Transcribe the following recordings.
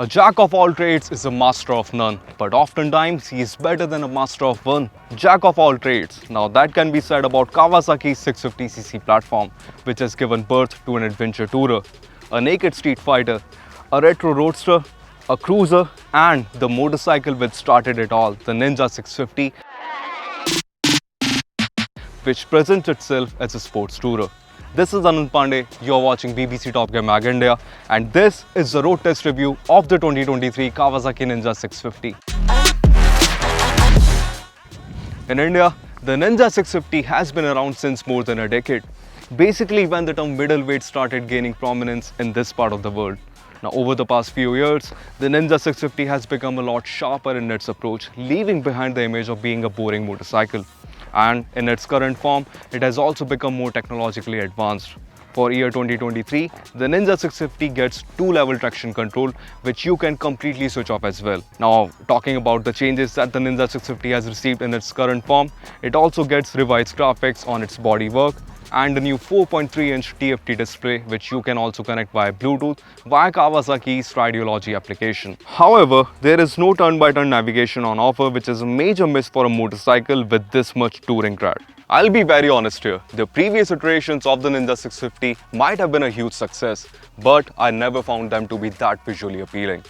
A jack of all trades is a master of none, but oftentimes he is better than a master of one. Jack of all trades. Now that can be said about Kawasaki's 650cc platform, which has given birth to an adventure tourer, a naked street fighter, a retro roadster, a cruiser, and the motorcycle which started it all, the Ninja 650, which presents itself as a sports tourer. This is Anant Pandey, you're watching BBC Top Gear Mag India, and this is the road test review of the 2023 Kawasaki Ninja 650. In India, the Ninja 650 has been around since more than a decade, basically when the term middleweight started gaining prominence in this part of the world. Now, over the past few years, the Ninja 650 has become a lot sharper in its approach, leaving behind the image of being a boring motorcycle. And in its current form, it has also become more technologically advanced. For year 2023, the Ninja 650 gets 2-level traction control, which you can completely switch off as well. Now, talking about the changes that the Ninja 650 has received in its current form, it also gets revised graphics on its bodywork and a new 4.3-inch TFT display, which you can also connect via Bluetooth via Kawasaki's Radiology application. However, there is no turn-by-turn navigation on offer, which is a major miss for a motorcycle with this much touring cred. I'll be very honest here, the previous iterations of the Ninja 650 might have been a huge success, but I never found them to be that visually appealing.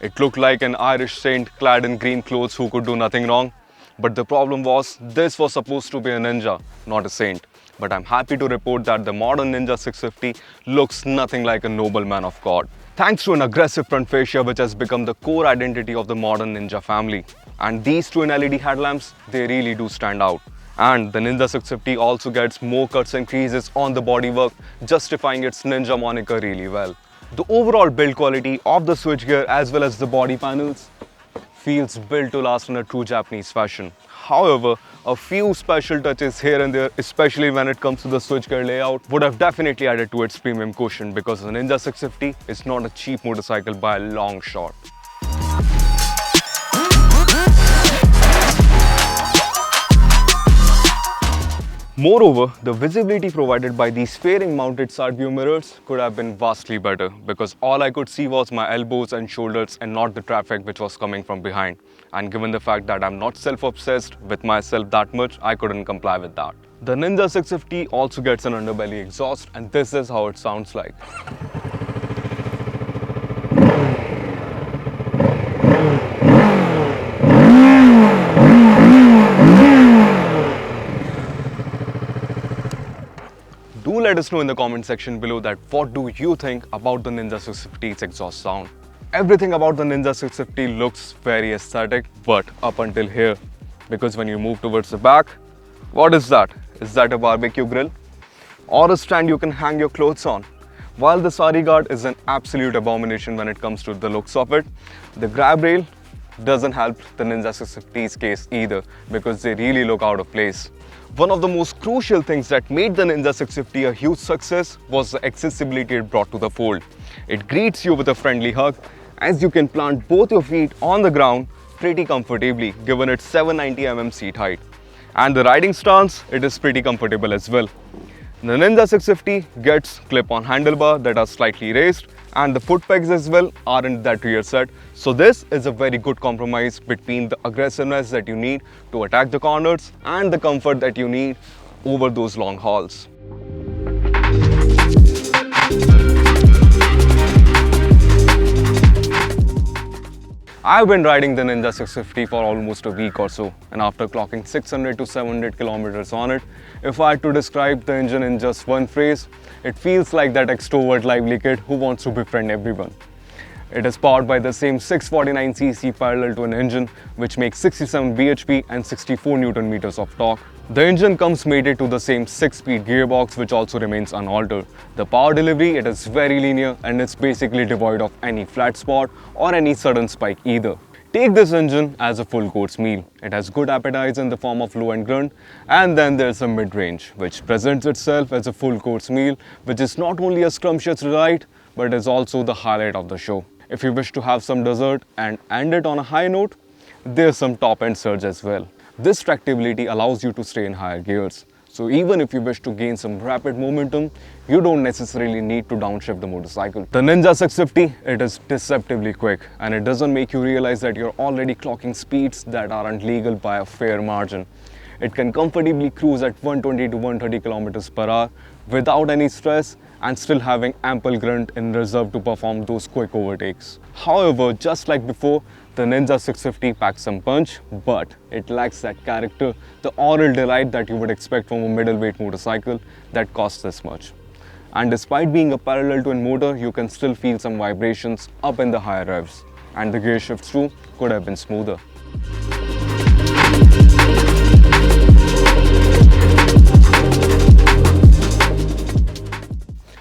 It looked like an Irish saint clad in green clothes who could do nothing wrong. But the problem was, this was supposed to be a ninja, not a saint. But I'm happy to report that the modern Ninja 650 looks nothing like a noble man of God. Thanks to an aggressive front fascia which has become the core identity of the modern Ninja family. And these twin LED headlamps, they really do stand out. And the Ninja 650 also gets more cuts and creases on the bodywork, justifying its Ninja moniker really well. The overall build quality of the switchgear as well as the body panels feels built to last in a true Japanese fashion. However, a few special touches here and there, especially when it comes to the switchgear layout, would have definitely added to its premium quotient because the Ninja 650 is not a cheap motorcycle by a long shot. Moreover, the visibility provided by these fairing mounted side view mirrors could have been vastly better because all I could see was my elbows and shoulders and not the traffic which was coming from behind. And given the fact that I'm not self-obsessed with myself that much, I couldn't comply with that. The Ninja 650 also gets an underbelly exhaust, and this is how it sounds like. Do let us know in the comment section below that what do you think about the Ninja 650's exhaust sound. Everything about the Ninja 650 looks very aesthetic, but up until here. Because when you move towards the back, what is that? Is that a barbecue grill? Or a stand you can hang your clothes on? While the sari guard is an absolute abomination when it comes to the looks of it, the grab rail doesn't help the Ninja 650's case either because they really look out of place. One of the most crucial things that made the Ninja 650 a huge success was the accessibility it brought to the fold. It greets you with a friendly hug as you can plant both your feet on the ground pretty comfortably given its 790 mm seat height. And the riding stance, it is pretty comfortable as well. The Ninja 650 gets clip-on handlebar that are slightly raised, and the foot pegs as well aren't that rear set. So this is a very good compromise between the aggressiveness that you need to attack the corners and the comfort that you need over those long hauls. I've been riding the Ninja 650 for almost a week or so, and after clocking 600 to 700 kilometers on it, if I had to describe the engine in just one phrase, it feels like that extrovert lively kid who wants to befriend everyone. It is powered by the same 649cc parallel twin engine, which makes 67 bhp and 64 Newton meters of torque. The engine comes mated to the same 6-speed gearbox, which also remains unaltered. The power delivery, it is very linear and it's basically devoid of any flat spot or any sudden spike either. Take this engine as a full course meal. It has good appetites in the form of low and grunt, and then there's a mid-range, which presents itself as a full course meal, which is not only a scrumptious ride, but is also the highlight of the show. If you wish to have some dessert and end it on a high note, there's some top-end surge as well. This tractability allows you to stay in higher gears. So even if you wish to gain some rapid momentum, you don't necessarily need to downshift the motorcycle. The Ninja 650, it is deceptively quick, and it doesn't make you realize that you're already clocking speeds that aren't legal by a fair margin. It can comfortably cruise at 120 to 130 kilometers per hour without any stress and still having ample grunt in reserve to perform those quick overtakes. However, just like before, the Ninja 650 packs some punch, but it lacks that character, the oral delight that you would expect from a middleweight motorcycle that costs this much. And despite being a parallel twin motor, you can still feel some vibrations up in the higher revs. And the gear shifts too could have been smoother.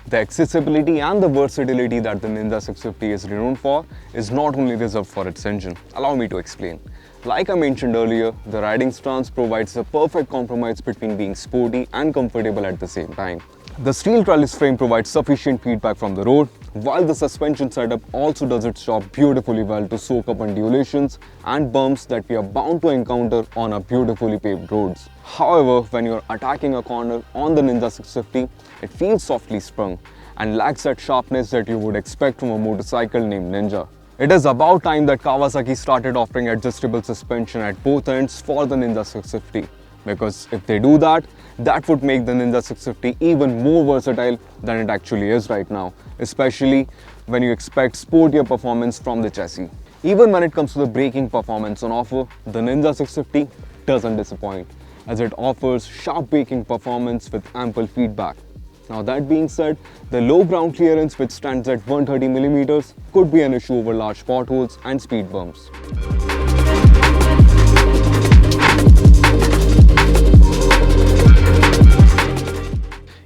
The accessibility and the versatility that the Ninja 650 is renowned for is not only reserved for its engine. Allow me to explain. Like I mentioned earlier, the riding stance provides a perfect compromise between being sporty and comfortable at the same time. The steel trellis frame provides sufficient feedback from the road, while the suspension setup also does its job beautifully well to soak up undulations and bumps that we are bound to encounter on our beautifully paved roads. However, when you're attacking a corner on the Ninja 650, it feels softly sprung and lacks that sharpness that you would expect from a motorcycle named Ninja. It is about time that Kawasaki started offering adjustable suspension at both ends for the Ninja 650, because if they do that, that would make the Ninja 650 even more versatile than it actually is right now, especially when you expect sportier performance from the chassis. Even when it comes to the braking performance on offer, the Ninja 650 doesn't disappoint, as it offers sharp braking performance with ample feedback. Now that being said, the low ground clearance, which stands at 130mm, could be an issue over large potholes and speed bumps.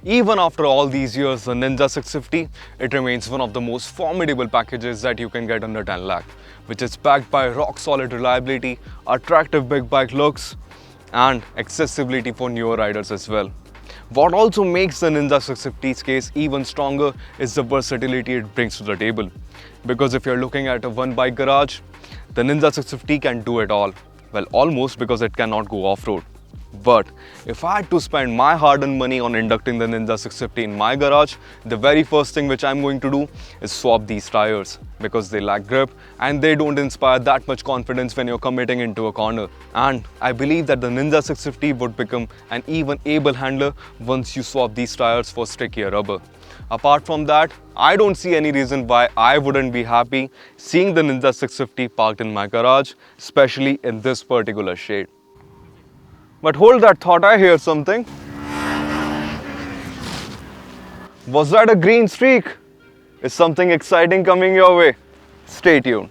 Even after all these years, the Ninja 650, it remains one of the most formidable packages that you can get under 10 lakh, which is backed by rock solid reliability, attractive big bike looks, and accessibility for newer riders as well. What also makes the Ninja 650's case even stronger is the versatility it brings to the table. Because if you're looking at a one bike garage, the Ninja 650 can do it all. Well, almost, because it cannot go off-road. But if I had to spend my hard-earned money on inducting the Ninja 650 in my garage, the very first thing which I'm going to do is swap these tires, because they lack grip and they don't inspire that much confidence when you're committing into a corner. And I believe that the Ninja 650 would become an even able handler once you swap these tires for stickier rubber. Apart from that, I don't see any reason why I wouldn't be happy seeing the Ninja 650 parked in my garage, especially in this particular shade. But hold that thought, I hear something. Was that a green streak? Is something exciting coming your way? Stay tuned.